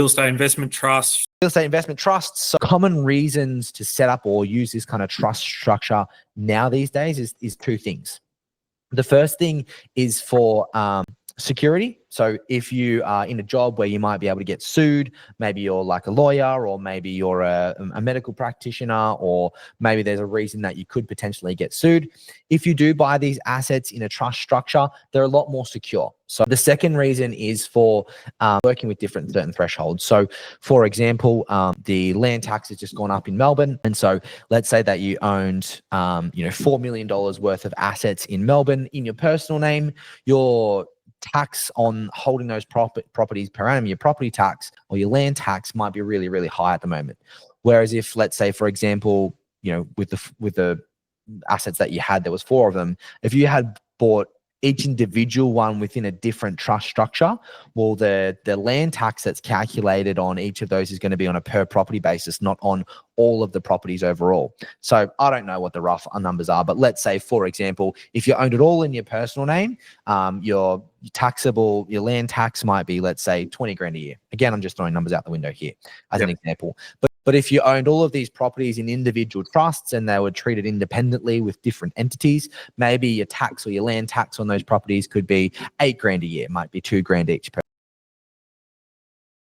real estate investment trusts. Real estate investment trusts. So common reasons to set up or use this kind of trust structure now these days is two things. The first thing is for security. So if you are in a job where you might be able to get sued, maybe you're like a lawyer, or maybe you're a medical practitioner, or maybe there's a reason that you could potentially get sued. If you do buy these assets in a trust structure, they're a lot more secure. So the second reason is for working with different certain thresholds. So for example, the land tax has just gone up in Melbourne. And so let's say that you owned, $4 million worth of assets in Melbourne in your personal name. Your tax on holding those properties per annum, your property tax or your land tax might be really, really high at the moment. Whereas if, let's say, for example, with the assets that you had, there was 4 of them. If you had bought each individual one within a different trust structure, well, the land tax that's calculated on each of those is going to be on a per property basis, not on all of the properties overall. So I don't know what the rough numbers are, but let's say, for example, if you owned it all in your personal name, your land tax might be, let's say, 20 grand a year. Again, I'm just throwing numbers out the window here as an example. But if you owned all of these properties in individual trusts and they were treated independently with different entities, maybe your tax or your land tax on those properties could be 8 grand a year. It might be 2 grand each per